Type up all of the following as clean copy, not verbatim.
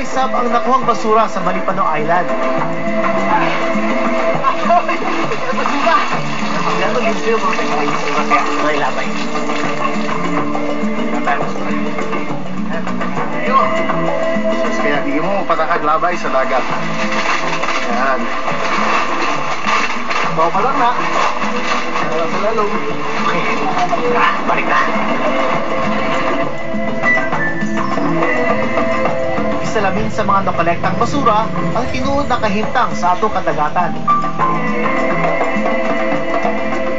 Ginaway sab ang nakuhang basura sa Malipano Island. Basura! Yan ang limpyo mo sa mga basura kaya may labay. Kaya di mo patakag labay sa dagat. Yan. Bawa pa lang na. Sa lalong. Okay. Balik na. Salamin sa mga nakolektang basura ang tinuod na kahimtang sa atong kadagatan.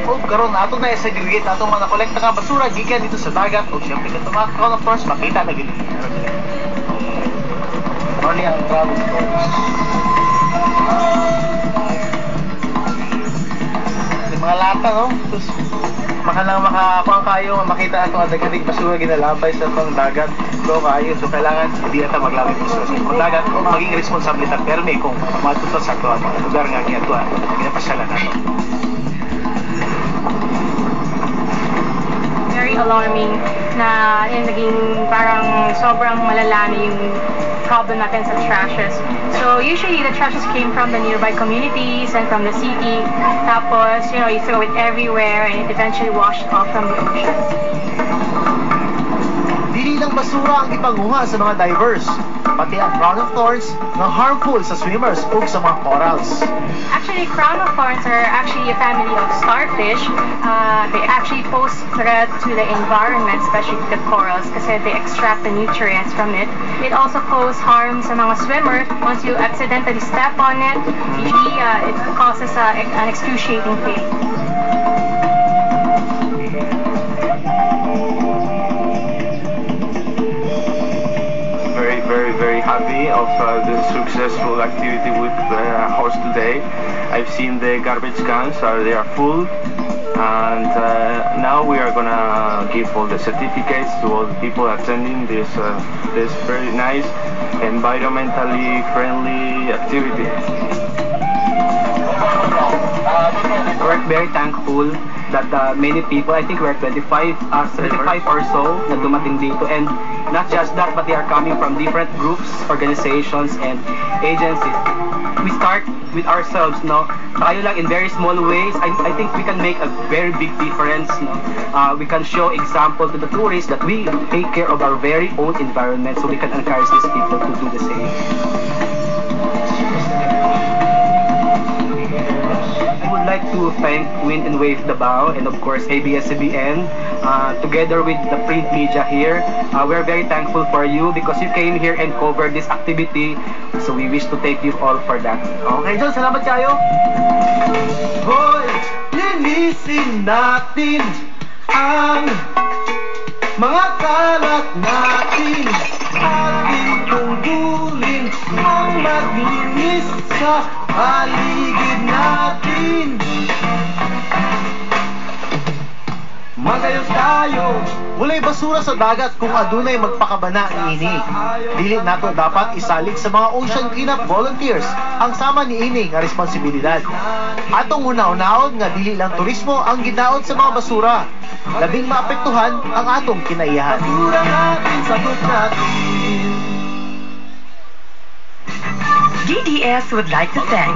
O karon ato na i-segregate atong mga nakolekta nga basura gikan dito sa dagat o siyempre katong mga counters makita na gid. Only ang travel stores. Mga lata, no? Tapos makalang makakuha kayo makita ato ang dagating basura ginalabay sa itong dagat. So kayo, so kailangan hindi ata maglabay basura sa itong dagat o maging responsibilidad permi kung matuto sa ito ang mga lugar nga ginatuan, ginapasyalan nato. Very alarming na yung naging parang sobrang malala na yung problem natin sa trashes. So usually the trashes came from the nearby communities and from the city. Tapos, you know, you throw it everywhere and it eventually washed off from the ocean. Dili lang basura ang ipanguha sa mga divers, pati ang crown of thorns na harmful sa swimmers o sa mga corals. Actually, crown of thorns are actually a family of starfish. They actually pose threat to the environment, especially to the corals, kasi they extract the nutrients from it. It also poses harm sa mga swimmer. Once you accidentally step on it, usually it causes an excruciating pain. Very happy of the successful activity with horse today. I've seen the garbage cans, they are full, and now we are gonna give all the certificates to all the people attending this very nice, environmentally friendly activity. We're very thankful that many people, I think we're 75 or so na dumating dito, and not just that, but they are coming from different groups, organizations, and agencies. We start with ourselves, no? Tayo lang in very small ways. I think we can make a very big difference, no? We can show example to the tourists that we take care of our very own environment, so we can encourage these people to do the same. I would like to thank Wind and Wave Davao and of course ABS-CBN together with the print media here. We're very thankful for you because you came here and covered this activity, so we wish to thank you all for that. Okay, John, salamat kayo. Hoy, linisin natin ang mga kalat natin. Ating tungkulin ang maglinis sa paligid natin. Magayos tayo. Walay basura sa dagat kung adunay magpakabana niini. Dili nato dapat isalig sa mga ocean cleanup volunteers ang sama niini nga responsibilidad. Atong una-unaon nga dili lang turismo ang gidaot sa mga basura. Labing maapektuhan ang atong kinaiyahan. Basura natin, sagot natin. DDS would like to thank